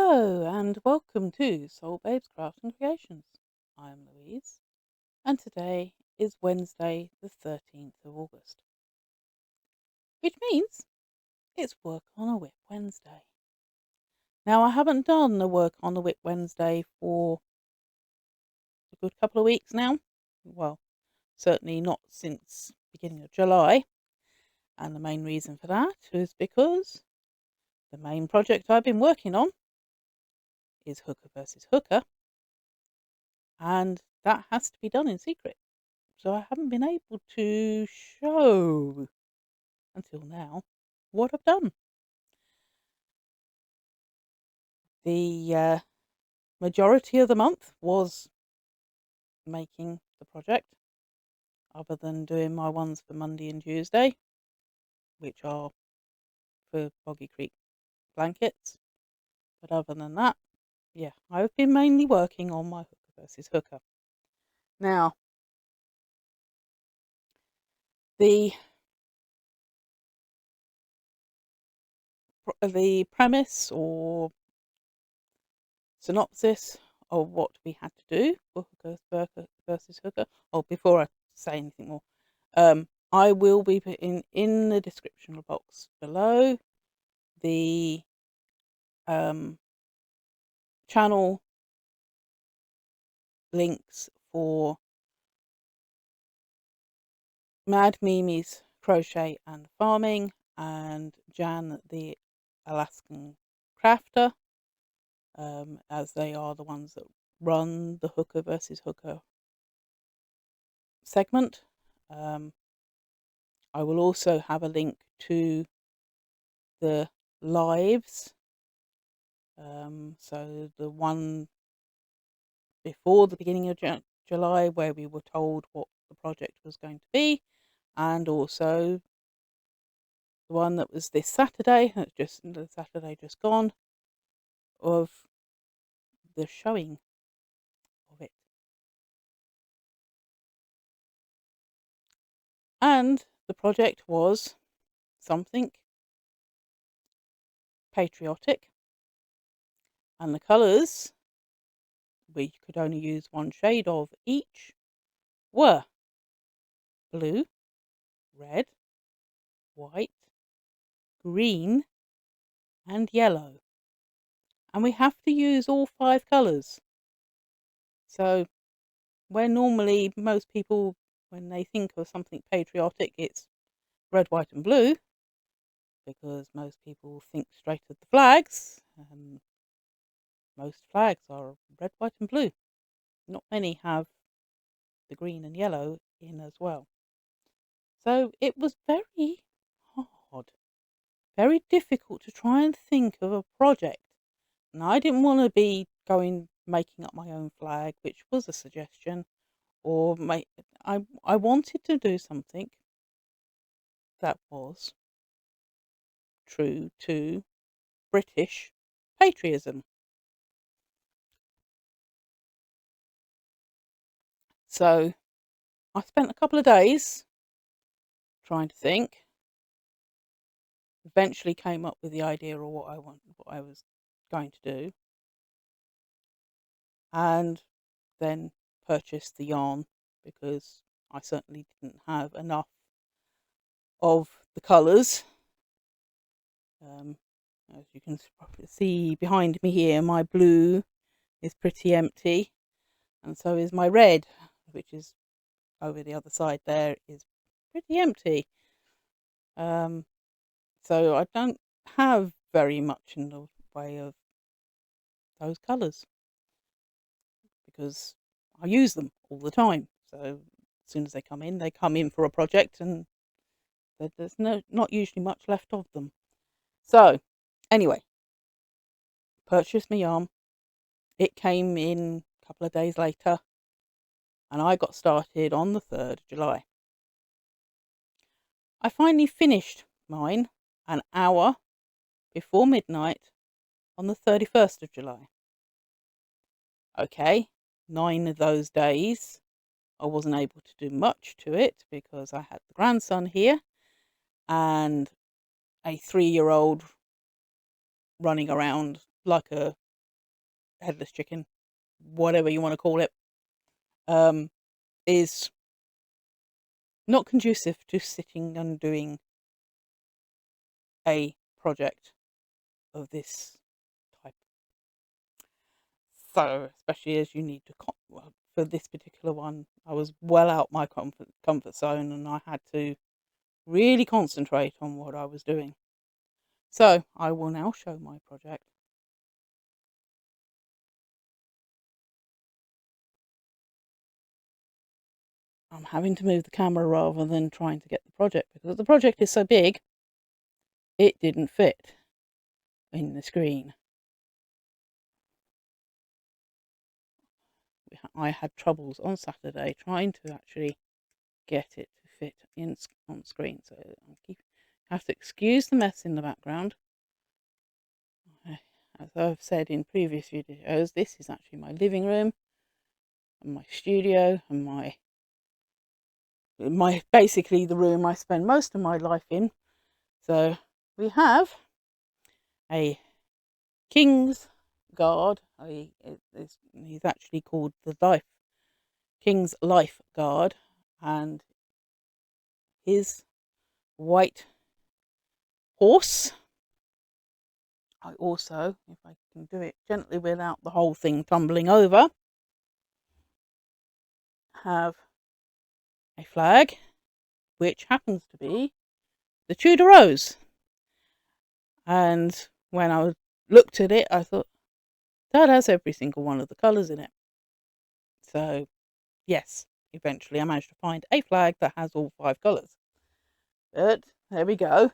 Hello and welcome to Soul Babes Crafts and Creations. I'm Louise and today is Wednesday the 13th of August, which means it's Work on a Whip Wednesday. Now I haven't done a Work on a Whip Wednesday for a good couple of weeks now. Well, certainly not since beginning of July, and the main reason for that is because the main project I've been working on is Hooker versus Hooker, and that has to be done in secret. So I haven't been able to show until now what I've done. The majority of the month was making the project, other than doing my ones for Monday and Tuesday, which are for Boggy Creek blankets. But other than that, yeah, I've been mainly working on my Hooker versus Hooker. Now, the premise or synopsis of what we had to do for Hooker versus Hooker. Oh, before I say anything more, I will be putting in the description box below the channel links for Mad Mimi's Crochet and Farming and Jan the Alaskan Crafter, as they are the ones that run the Hooker versus Hooker segment. I will also have a link to the lives, so the one before the beginning of July where we were told what the project was going to be, and also the one that was this Saturday, that's just the Saturday just gone, of the showing of it. And the project was something patriotic, and the colours, we could only use one shade of each, were blue, red, white, green and yellow. And we have to use all 5 colours. So where normally most people, when they think of something patriotic, it's red, white and blue, because most people think straight of the flags. Most flags are red, white and blue. Not many have the green and yellow in as well. So it was very hard, very difficult to try and think of a project. And I didn't want to be making up my own flag, which was a suggestion, or I wanted to do something that was true to British patriotism. So I spent a couple of days trying to think. Eventually came up with the idea of what I was going to do, and then purchased the yarn, because I certainly didn't have enough of the colours. As you can see behind me here, my blue is pretty empty, and so is my red, which is over the other side there, is pretty empty. So I don't have very much in the way of those colours, because I use them all the time. So as soon as they come in for a project, and there's not usually much left of them. So anyway, purchased my yarn. It came in a couple of days later, and I got started on the 3rd of July. I finally finished mine an hour before midnight on the 31st of July. Okay, 9 of those days I wasn't able to do much to it because I had the grandson here and a 3-year-old running around like a headless chicken, whatever you want to call it, is not conducive to sitting and doing a project of this type. So, especially as you need to, well, for this particular one, I was well out my comfort zone, and I had to really concentrate on what I was doing. So, I will now show my project. I'm having to move the camera rather than trying to get the project, because the project is so big, it didn't fit in the screen. I had troubles on Saturday trying to actually get it to fit in on screen, so I have to excuse the mess in the background. As I've said in previous videos, this is actually my living room and my studio and my basically the room I spend most of my life in. So we have a King's Guard. He's actually called the King's Life Guard, and his white horse. I also, if I can do it gently without the whole thing tumbling over, have a flag, which happens to be the Tudor Rose. And when I looked at it, I thought, that has every single one of the colours in it. So, yes, eventually I managed to find a flag that has all 5 colours. But there we go.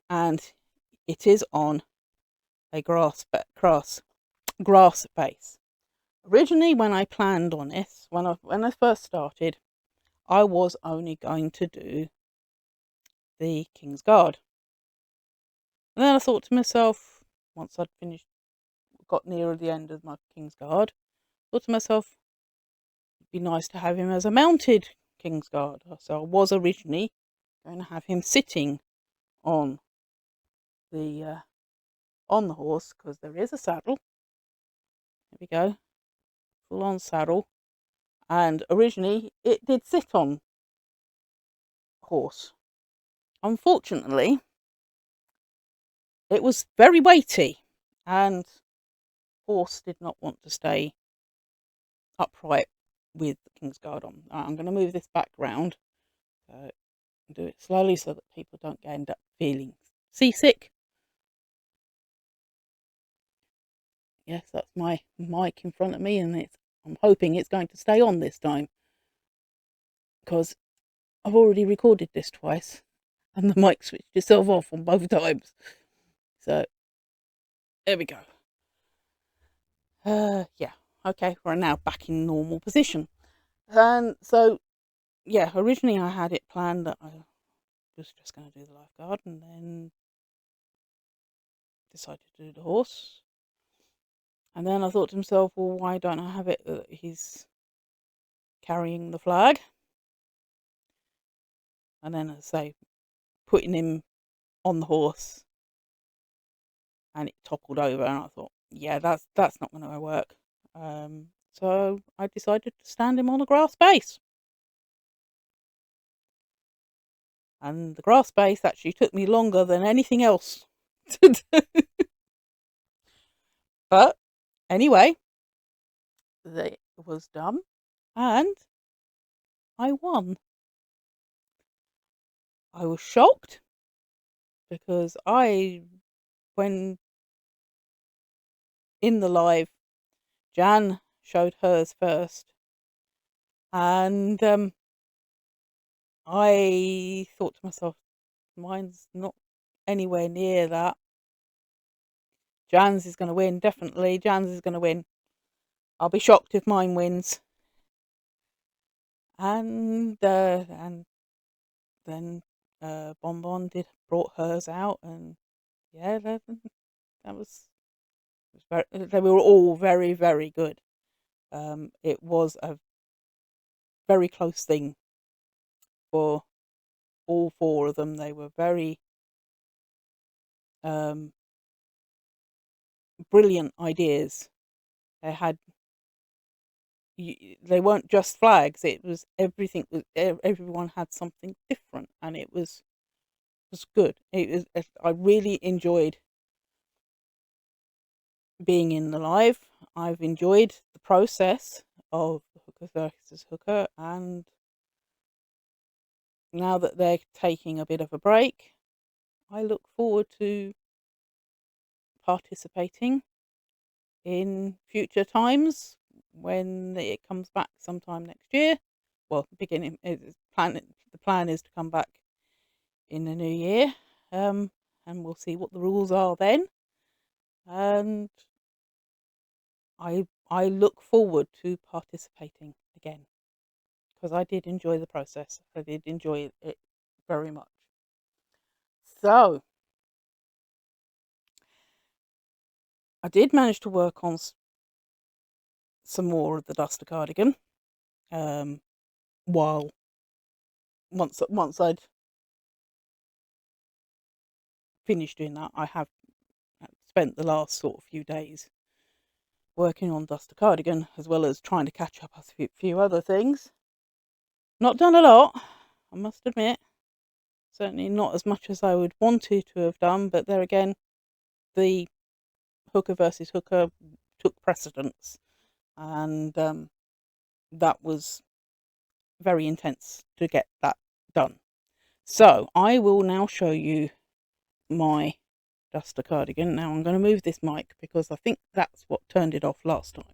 And it is on a grass base. Originally, when I planned on this, when I first started, I was only going to do the King's Guard. And then I thought to myself, once I'd got nearer the end of my King's Guard, thought to myself, it'd be nice to have him as a mounted King's Guard. So I was originally going to have him sitting on the horse, because there is a saddle. There we go, full on saddle. And originally it did sit on horse. Unfortunately, it was very weighty, and horse did not want to stay upright with the King's Guard on. I'm going to move this back round, do it slowly so that people don't end up feeling seasick. Yes, that's my mic in front of me, and I'm hoping it's going to stay on this time, because I've already recorded this twice and the mic switched itself off on both times. So there we go. Yeah, okay, we're now back in normal position. And so, yeah, originally I had it planned that I was just going to do the lifeguard, and then decided to do the horse. And then I thought to myself, well, why don't I have it that he's carrying the flag? And then, as I say, putting him on the horse, and it toppled over, and I thought, yeah, that's not going to work. So I decided to stand him on a grass base. And the grass base actually took me longer than anything else to do. But anyway, it was done, and I won. I was shocked, because when in the live, Jan showed hers first, and I thought to myself, mine's not anywhere near that. Jan's is going to win, definitely. Jan's is going to win. I'll be shocked if mine wins. And then Bonbon brought hers out, and yeah, that was very. They were all very, very good. It was a very close thing for all 4 of them. They were very brilliant ideas. They had they weren't just flags. It was everything. Everyone had something different, and it was good. I really enjoyed being in the live. I've enjoyed the process of hooker versus hooker, and now that they're taking a bit of a break, I look forward to participating in future times when it comes back sometime next year. Well, the plan is to come back in the new year, and we'll see what the rules are then. And I look forward to participating again because I did enjoy the process. I did enjoy it very much. So I did manage to work on some more of the duster cardigan. While once I'd finished doing that, I have spent the last sort of few days working on duster cardigan as well as trying to catch up a few other things. Not done a lot, I must admit. Certainly not as much as I would wanted to have done, but there again, the hooker versus hooker took precedence, and that was very intense to get that done. So I will now show you my duster cardigan. Now I'm going to move this mic because I think that's what turned it off last time.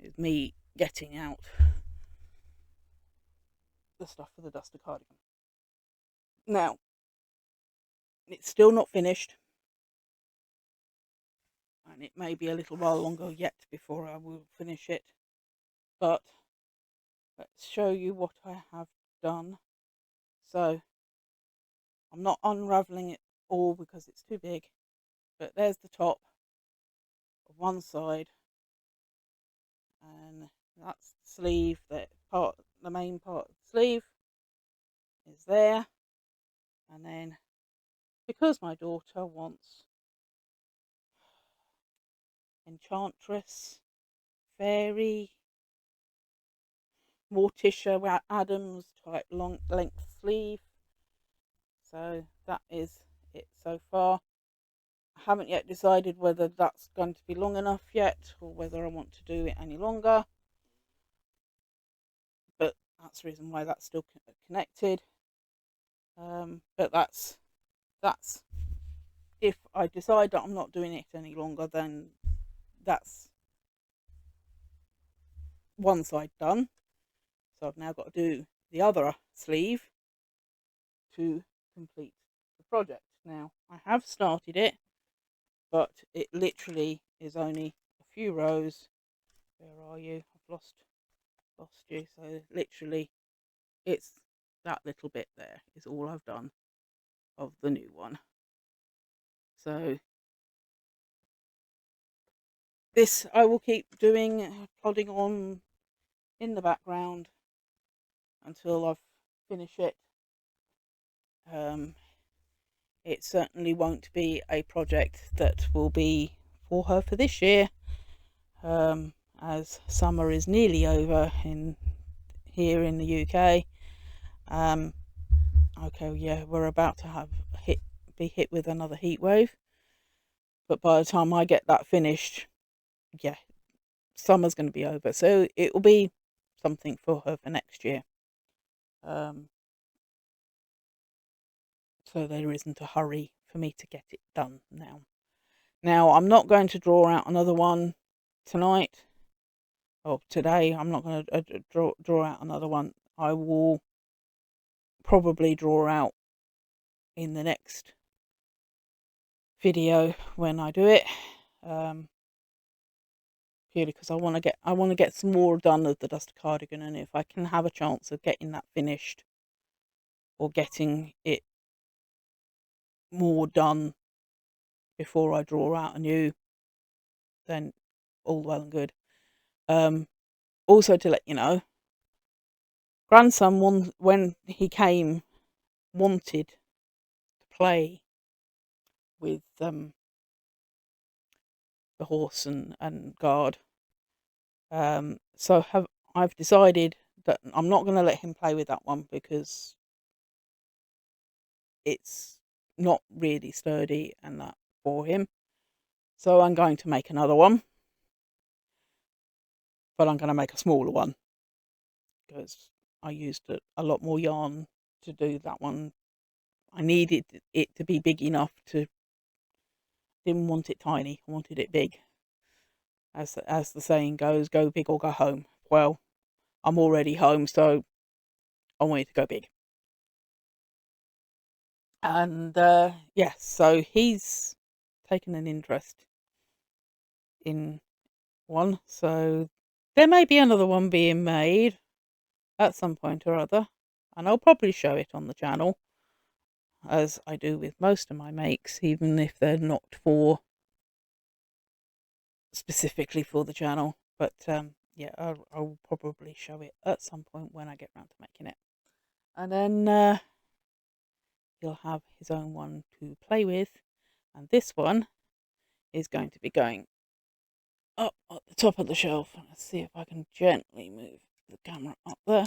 Is me getting out the stuff for the duster cardigan. Now, it's still not finished, and it may be a little while longer yet before I will finish it, but let's show you what I have done. So I'm not unraveling it all because it's too big, but there's the top of one side, and that's the sleeve. The main part of the sleeve is there, and then because my daughter wants enchantress, fairy, Morticia Adams type long length sleeve, so that is it so far. I haven't yet decided whether that's going to be long enough yet or whether I want to do it any longer, but that's the reason why that's still connected. But that's if I decide that I'm not doing it any longer, then that's one side done. So I've now got to do the other sleeve to complete the project. Now I have started it, but it literally is only a few rows. Where are you? I've lost you. So literally it's that little bit there is all I've done of the new one. So this I will keep doing, plodding on in the background until I've finished it. It certainly won't be a project that will be for her for this year, as summer is nearly over here in the UK. Okay, yeah, we're about to be hit with another heat wave, but by the time I get that finished, yeah, summer's going to be over, so it will be something for her for next year. So there isn't a hurry for me to get it done now. Now I'm not going to draw out another one tonight or today. I'm not going to draw out another one. I will probably draw out in the next video when I do it, purely because I want to get some more done of the duster cardigan, and if I can have a chance of getting that finished or getting it more done before I draw out a new, then all well and good. Also to let you know, grandson when he came wanted to play with a horse and guard. So I've decided that I'm not going to let him play with that one because it's not really sturdy and that for him. So I'm going to make another one, but I'm going to make a smaller one because I used a lot more yarn to do that one. I needed it to be big enough to, didn't want it tiny, I wanted it big. As the saying goes, go big or go home. Well, I'm already home, so I want it to go big. And yes, so he's taken an interest in one, so there may be another one being made at some point or other, and I'll probably show it on the channel, as I do with most of my makes, even if they're not specifically for the channel. But yeah, I'll probably show it at some point when I get round to making it, and then he'll have his own one to play with. And this one is going to be going up at the top of the shelf. Let's see if I can gently move the camera up there.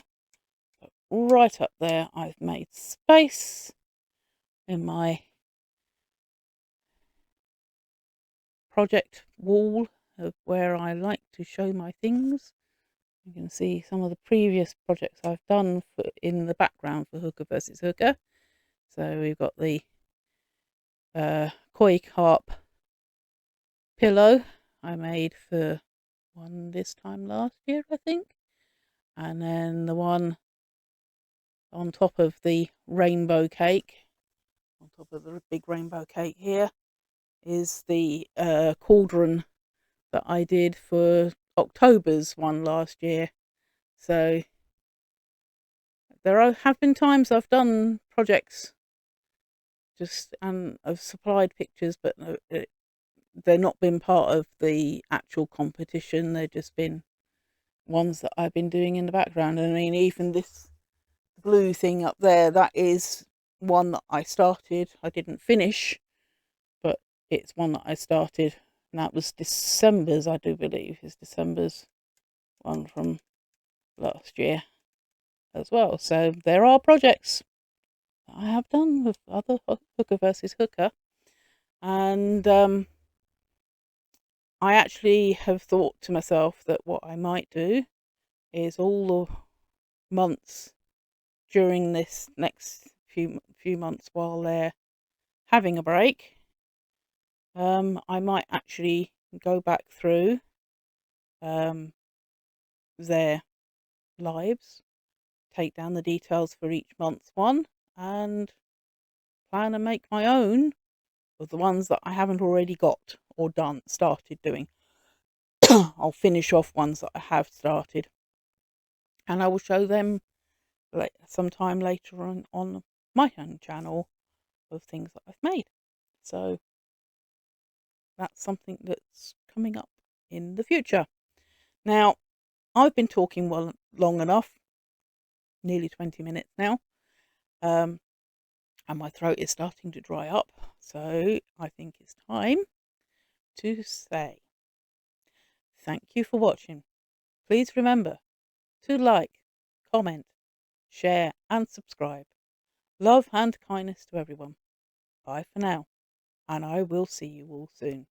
But right up there, I've made space in my project wall of where I like to show my things. You can see some of the previous projects I've done in the background for Hooker versus Hooker. So we've got the koi carp pillow I made for one this time last year, I think. And then the one on top of the rainbow cake, on top of the big rainbow cake here, is the cauldron that I did for October's one last year. So there have been times I've done projects and I've supplied pictures, but they're not been part of the actual competition. They've just been ones that I've been doing in the background. And I mean, even this blue thing up there, that is one that I started. I didn't finish, but it's one that I started, and that was December's, I do believe, is December's one from last year as well. So there are projects that I have done with other Hooker versus Hooker, and I actually have thought to myself that what I might do is all the months during this next few months while they're having a break, I might actually go back through their lives, take down the details for each month's one, and plan and make my own of the ones that I haven't already got or started doing. I'll finish off ones that I have started, and I will show them sometime later on my own channel of things that I've made. So that's something that's coming up in the future. Now, I've been talking long enough, nearly 20 minutes now, and my throat is starting to dry up, so I think it's time to say thank you for watching. Please remember to like, comment, share and subscribe. Love and kindness to everyone. Bye for now, and I will see you all soon.